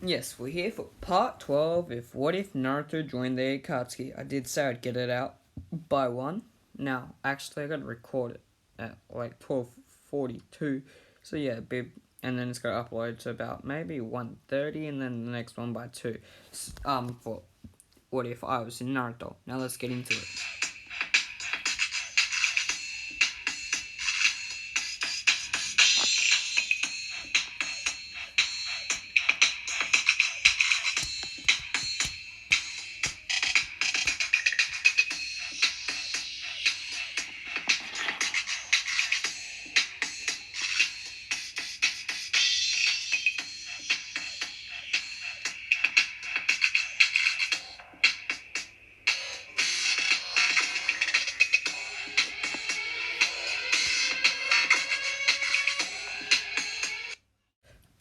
Yes, we're here for part 12 of What If Naruto Joined the Akatsuki. I did say I'd get it out by 1. Now, actually, I gotta record it at like 12:42. So yeah, and then it's gonna upload to about maybe 1:30, and then the next one by 2. For What If I Was in Naruto. Now let's get into it.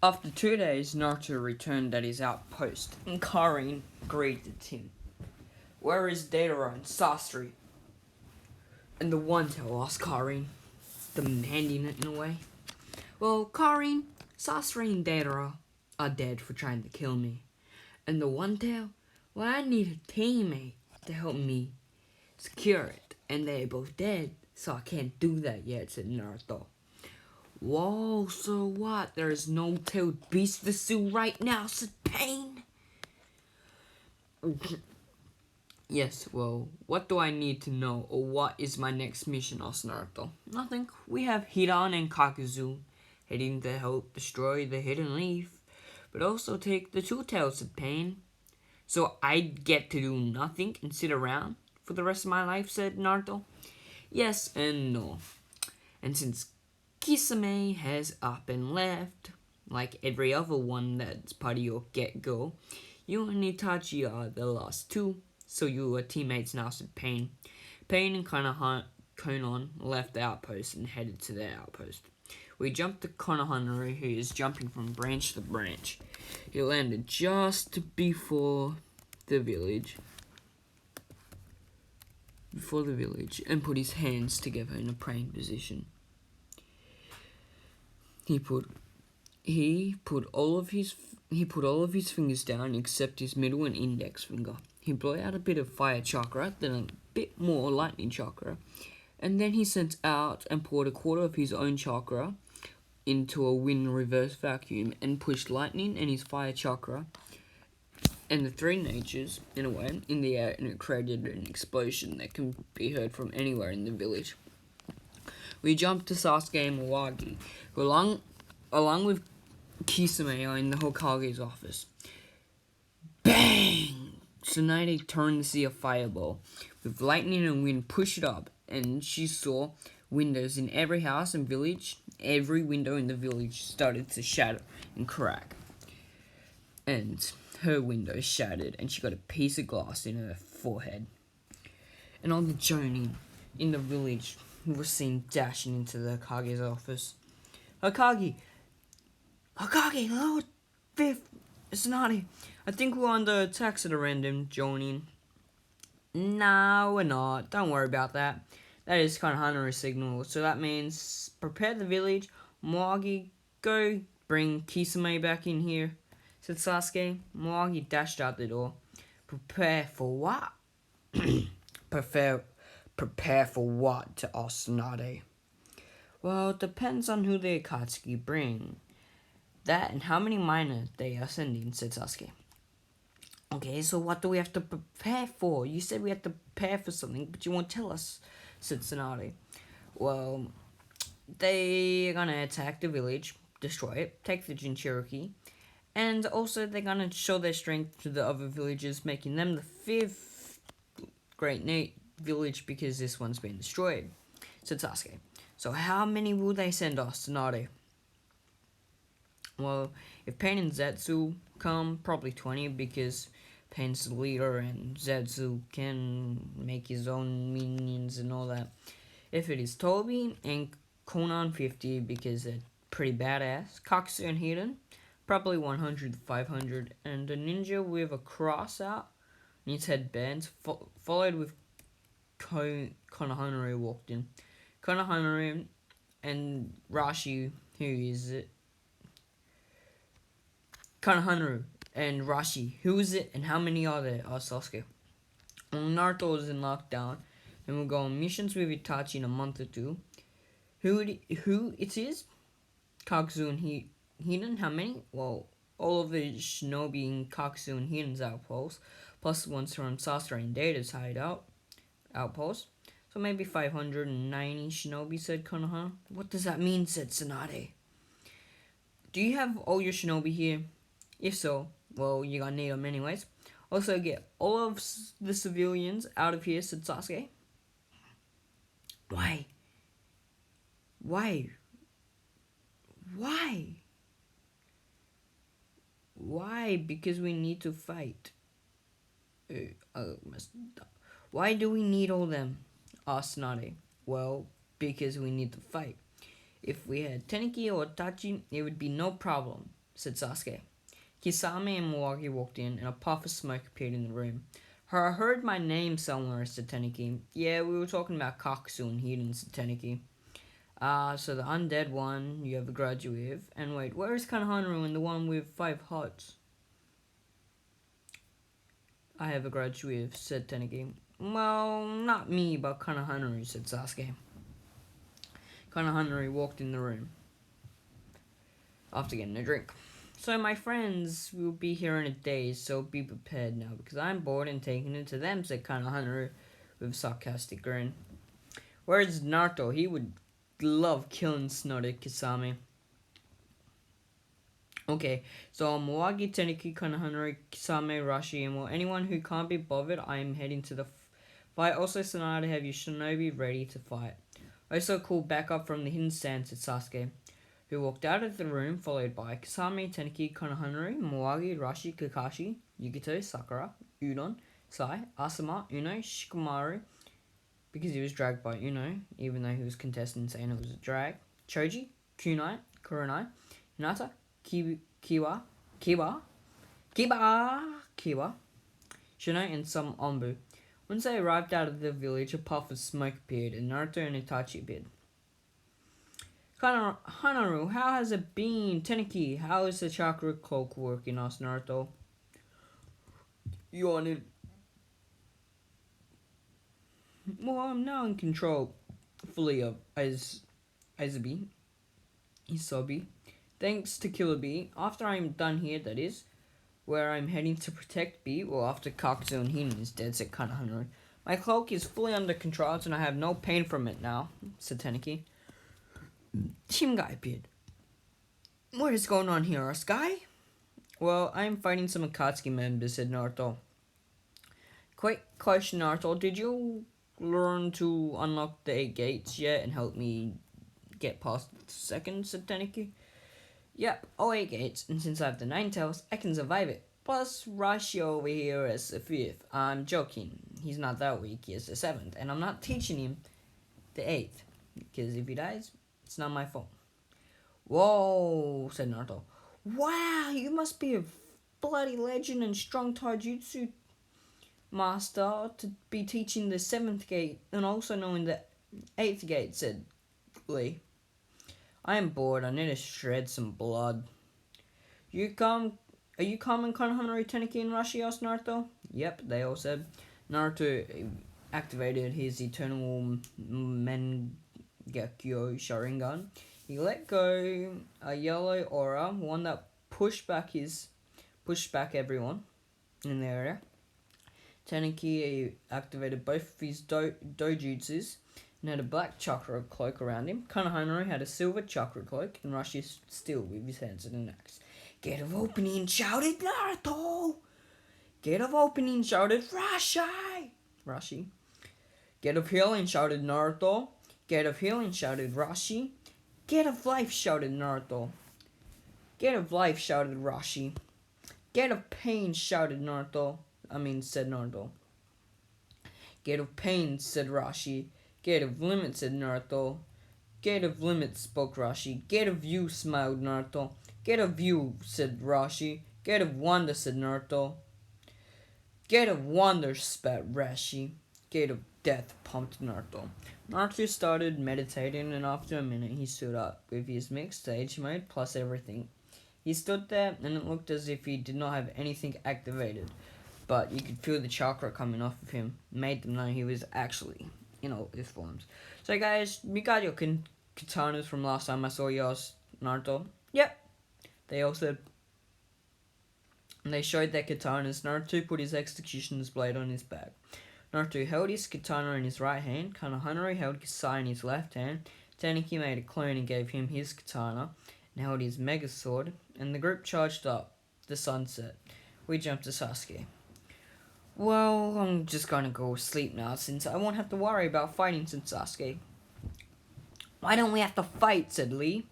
After 2 days, Naruto returned at his outpost, and Karin greeted him. "Where is Deidara and Sasori?" And the one tail asked Karin, demanding it in a way. "Well, Karin, Sasori and Deidara are dead for trying to kill me. And the one tail, well, I need a teammate to help me secure it. And they're both dead, so I can't do that yet," said Naruto. "Whoa, so what? There is no tailed beast to sue right now," said Pain. "Yes, well, what do I need to know, or what is my next mission?" asked Naruto. "Nothing. We have Hiran and Kakuzu heading to help destroy the Hidden Leaf, but also take the Two Tails," said Pain. "So I get to do nothing and sit around for the rest of my life," said Naruto. "Yes and no. And since Kisame has up and left, like every other one that's part of your get-go, you and Itachi are the last two, so you are teammates now," said Pain. Pain and Konon left the outpost and headed to their outpost. We jumped to Konohanaru, who is jumping from branch to branch. He landed just before the village, and put his hands together in a praying position. He put all of his fingers down except his middle and index finger. He blew out a bit of fire chakra, then a bit more lightning chakra, and then he sent out and poured a quarter of his own chakra into a wind reverse vacuum and pushed lightning and his fire chakra and the three natures, in a way, in the air, and it created an explosion that can be heard from anywhere in the village. We jumped to Sasuke and Miyagi, who along with Kisame are in the Hokage's office. Bang! Tsunade turned to see a fireball, with lightning and wind push it up, and she saw windows in every house and village. Every window in the village started to shatter and crack. And her window shattered, and she got a piece of glass in her forehead. And all the Jonin in the village were seen dashing into the Hokage's office. Hokage, Lord Fifth, Tsunade, I think we're under attack," said a random Jonin. "No, we're not. Don't worry about that. That is Konohanaru's signal, so that means prepare the village. Miyagi, go bring Kisame back in here," said Sasuke. Miyagi dashed out the door. "Prepare for what?" Prepare for what?" asked Tsunade. "Well, it depends on who the Akatsuki bring. That and how many miners they are sending," said Sasuke. "Okay, so what do we have to prepare for? You said we have to prepare for something, but you won't tell us," said Tsunade. "Well, they are gonna attack the village, destroy it, take the Jinchuriki, and also they're gonna show their strength to the other villages, making them the fifth great village because this one's been destroyed," said Sasuke. "So how many will they send us, Tsunade?" "Well, if Pain and Zetsu come, probably 20, because Pain's the leader and Zetsu can make his own minions and all that. If it is Toby and Konan, 50, because they're pretty badass. Kaksu and Hiden, probably 100 to 500. And a ninja with a cross out and his headbands, followed with Konohanaru walked in. Konohanaru and Rashi, who is it? Konohanaru And Rashi, who is it and how many are there? Asked Sasuke. Well, Naruto is in lockdown and will go on missions with Itachi in a month or two. Who it is? Kakuzu and Hiden, how many? Well, all of the shinobi in Kakuzu and Hiden's outposts, plus ones from Sasori and Data's outpost. So maybe 590 shinobi, said Konoha. What does that mean, said Tsunade. Do you have all your shinobi here? If so, well, you're gonna need them anyways. Also, get all of the civilians out of here, said Sasuke. Why? Why? Why? Why? Because we need to fight. Why do we need all them? Asked Tsunade. Well, because we need to fight. If we had Tenki or Tachi, it would be no problem, said Sasuke. Kisame and Miyagi walked in, and a puff of smoke appeared in the room. I heard my name somewhere, said Tenki. Yeah, we were talking about Kakuzu and Hiden, said Tenki. So the undead one you have a grudge with. And wait, where is Konohamaru and the one with 5 hearts? I have a grudge with, said Tenki. Well, not me, but Konohamaru, said Sasuke. Konohamaru walked in the room after getting a drink. So my friends will be here in a day, so be prepared now, because I'm bored and taking it to them, said Konohamaru with a sarcastic grin. Where's Naruto? He would love killing snorted Kisame. Okay, so Miyagi, Tenki, Konohamaru, Kisame, Rashi, and well, anyone who can't be bothered, I am heading to the fight. Also, Tsunade, have your shinobi ready to fight. Also called back up from the hidden stand, said Sasuke, who walked out of the room, followed by Kisame, Tenki, Konohamaru, Miyagi, Rashi, Kakashi, Yugito, Sakura, Udon, Sai, Asama, Uno, Shikamaru, because he was dragged by Uno, even though he was contesting saying it was a drag, Choji, Kunai, Kurenai, Hinata, Kiwa, Shino, and some Ombu. Once they arrived out of the village, a puff of smoke appeared, and Naruto and Itachi appeared. Hanaru, how has it been? Tenki, how is the chakra cloak working? Asked Naruto. Yawning. Well, I'm now in control fully of Isobi. Thanks to Killer Bee. After I'm done here, that is, where I'm heading to protect Bee, well, after Kakuzu and Hinen is dead, said Konohamaru. My cloak is fully under control, and I have no pain from it now, said Tenki. Team Guy appeared. What is going on here, Sky? Well, I'm fighting some Akatsuki members, said Naruto. Quick question, Naruto. Did you learn to unlock the 8 gates yet and help me get past the second, said Tenki. Yep, all 8 gates, and since I have the 9 tails, I can survive it. Plus, Rashi over here is the 5th. I'm joking. He's not that weak, he is the 7th, and I'm not teaching him the 8th, because if he dies, it's not my fault. Whoa, said Naruto. Wow, you must be a bloody legend and strong taijutsu master to be teaching the 7th gate and also knowing the 8th gate, said Lee. I am bored. I need to shred some blood. Are you coming, Konohamaru, Tenki, and Rashi? Asked Naruto. Yep, they all said. Naruto activated his eternal Mengekyo Sharingan. He let go a yellow aura, one that pushed back everyone in the area. Tenki activated both of his dojutsus and had a black chakra cloak around him. Konohamaru had a silver chakra cloak, and Rashi still with his hands in an axe. Gate of opening, shouted Naruto! Gate of opening, shouted Rashi. Gate of healing, shouted Naruto. Gate of healing, shouted Rashi. Gate of life, shouted Naruto. Gate of life, shouted Rashi. Gate of pain, shouted said Naruto. Gate of pain, said Rashi. Gate of limit, said Naruto. Gate of limit, spoke Rashi. Gate of you, smiled Naruto. Gate of you, said Rashi. Gate of wonder, said Naruto. Gate of wonder, spat Rashi. Gate of death, pumped Naruto. Naruto started meditating, and after a minute he stood up with his mixed stage mode plus everything. He stood there, and it looked as if he did not have anything activated, but you could feel the chakra coming off of him. Made them know he was actually in all his forms. So guys, you got your katanas from last time I saw yours, Naruto? Yep. They all said. And they showed their katanas. Naruto put his executioner's blade on his back. Naruto held his katana in his right hand. Konohamaru held Kasai in his left hand. Tanuki made a clone and gave him his katana and held his mega sword. And the group charged up the sunset. We jumped to Sasuke. Well, I'm just gonna go sleep now since I won't have to worry about fighting since Sasuke. Why don't we have to fight? Said Lee.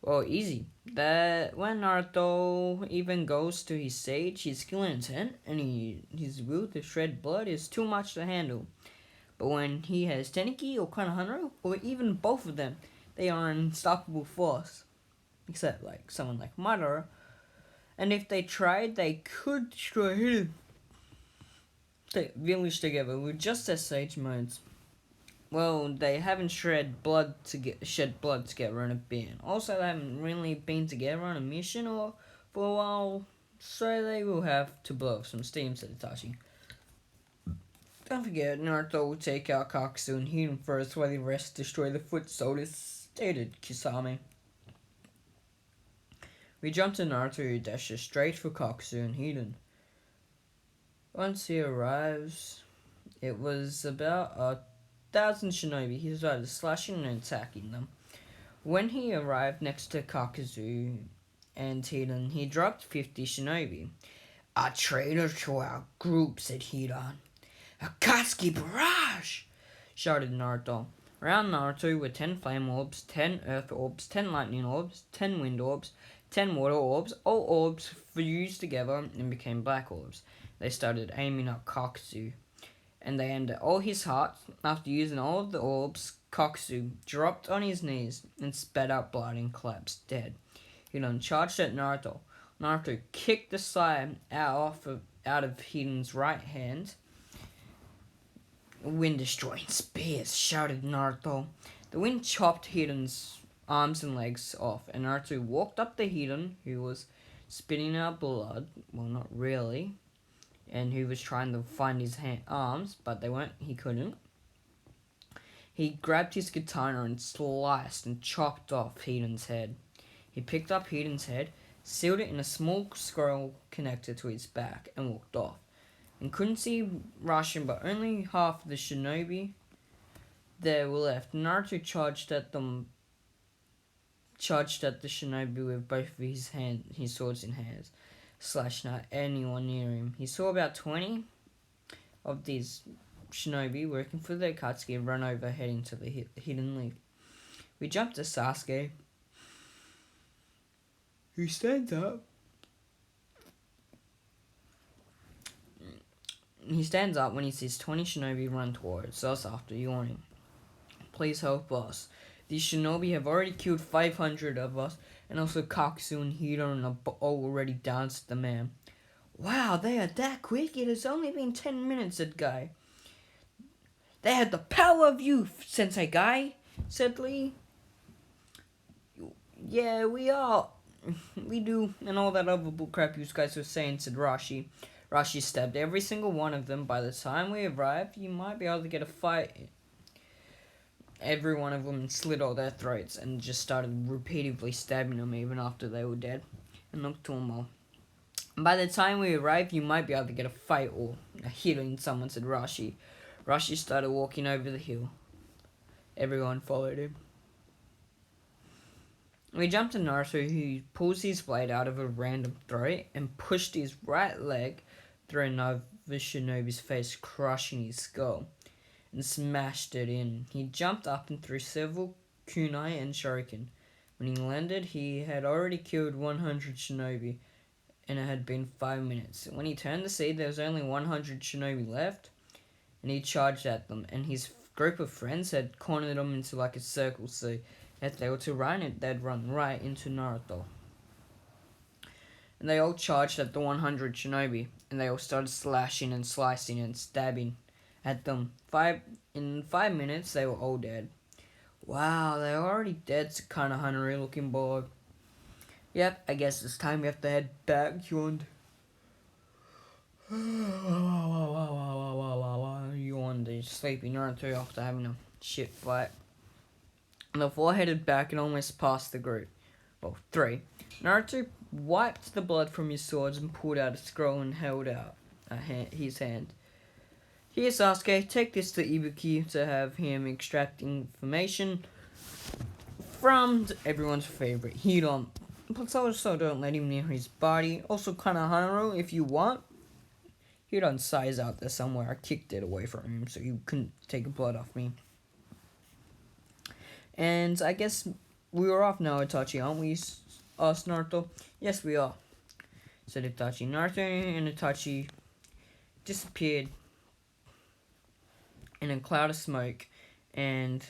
Well, easy. That when Naruto even goes to his stage, his skill and intent, and his will to shred blood is too much to handle. But when he has Tenkei or Konohamaru, or even both of them, they are an unstoppable force. Except like someone like Madara. And if they tried, they could destroy him. They village together with just their sage modes. Well, they haven't shed blood together in a bit. Also, they haven't really been together on a mission or for a while, so they will have to blow off some steam, said Itachi. Don't forget, Naruto will take out Kakuzu and heat him first while the rest destroy the foot soldiers, stated Kisame. We jump to Naruto who dashes straight for Kakuzu and Hiden. Once he arrives, it was about 1,000 shinobi. He started slashing and attacking them. When he arrived next to Kakuzu and Hidan, he dropped 50 shinobi. A traitor to our group, said Hidan. Akatsuki barrage, shouted Naruto. Around Naruto were 10 flame orbs, 10 earth orbs, 10 lightning orbs, 10 wind orbs, 10 water orbs. All orbs fused together and became black orbs. They started aiming at Kakuzu, and they aimed at all his heart. After using all of the orbs, Kakuzu dropped on his knees and spat out blood and collapsed dead. Hidan charged at Naruto. Naruto kicked the sai out of Hidan's right hand. Wind-destroying spears, shouted Naruto. The wind chopped Hidan's arms and legs off, and Naruto walked up to Hidan, who was spitting out blood. Well, not really. And who was trying to find his arms, but he couldn't. He grabbed his katana and sliced and chopped off Hidan's head. He picked up Hidan's head, sealed it in a small scroll connector to his back, and walked off. And couldn't see Rasen, but only half the shinobi there were left. Naruto charged at the shinobi with both of his swords in hands. Slash not anyone near him. He saw about 20 of these shinobi working for the akatsuki and run over heading to the hidden leaf. We jump to Sasuke, who stands up. He stands up when he sees 20 shinobi run towards us after yawning. Please help us. These shinobi have already killed 500 of us, and also Kakuzu and Hidan are already down to the man. Wow, they are that quick? It has only been 10 minutes, said Guy. They had the power of youth, Sensei Guy, said Lee. Yeah, we do, and all that other bullcrap you guys were saying, said Rashi. Rashi stabbed every single one of them. By the time we arrived, you might be able to get a fight. Every one of them slit all their throats and just started repeatedly stabbing them even after they were dead. And looked to them all. By the time we arrived, you might be able to get a fight or a hit on someone, said Rashi. Rashi started walking over the hill. Everyone followed him. We jumped to Naruto, who pulls his blade out of a random throat and pushed his right leg through another shinobi's face, crushing his skull, and smashed it in. He jumped up and threw several kunai and shuriken. When he landed, he had already killed 100 shinobi, and it had been 5 minutes. When he turned to see there was only 100 shinobi left, and he charged at them, and his group of friends had cornered them into like a circle, so if they were to run, they'd run right into Naruto. And they all charged at the 100 shinobi, and they all started slashing and slicing and stabbing at them. In 5 minutes, they were all dead. Wow, they were already dead, said Konohamaru looking bored. Yep, I guess it's time we have to head back. Yawned. Yawned. The sleepy Naruto after having a shit fight. The four headed back and almost past the group. Well, three. Naruto wiped the blood from his swords and pulled out a scroll and held out his hand. Here, Sasuke, take this to Ibuki to have him extract information from everyone's favorite Hidan. But also don't let him near his body. Also, Kanohanaru, if you want. Hidan's size out there somewhere. I kicked it away from him so you couldn't take blood off me. And I guess we are off now, Itachi, aren't we, Naruto? Yes, we are, said Itachi. Naruto and Itachi disappeared in a cloud of smoke, and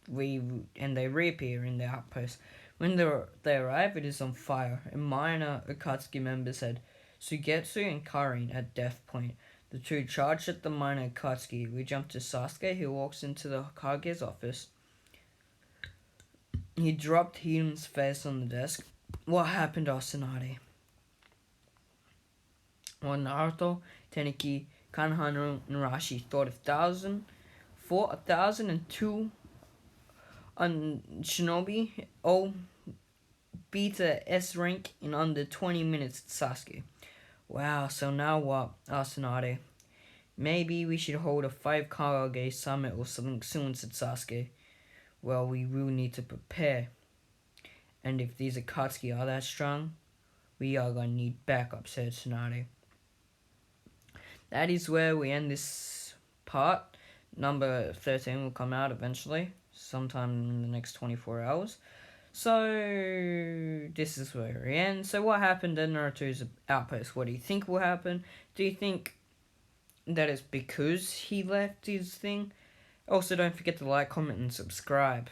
they reappear in the outpost. When they arrive, it is on fire. A minor Akatsuki member said, Sugetsu and Karin at death point. The two charged at the minor Akatsuki. We jump to Sasuke, who walks into the Kage's office. He dropped Hidan's face on the desk. What happened, Asanade? Well, Naruto, Teniki, Kanohanaru, and Rashi fought 1,002 on Shinobi, all beat a S rank in under 20 minutes at Sasuke. Wow, so now what, Asanade? Maybe we should hold a 5 Kage summit or something soon, said Sasuke. Well, we will need to prepare. And if these Akatsuki are that strong, we are going to need backup, said Tsunade. That is where we end this part. Number 13 will come out eventually, sometime in the next 24 hours. So, this is where we end. So, what happened at Naruto's outpost? What do you think will happen? Do you think that it's because he left his thing? Also, don't forget to like, comment, and subscribe.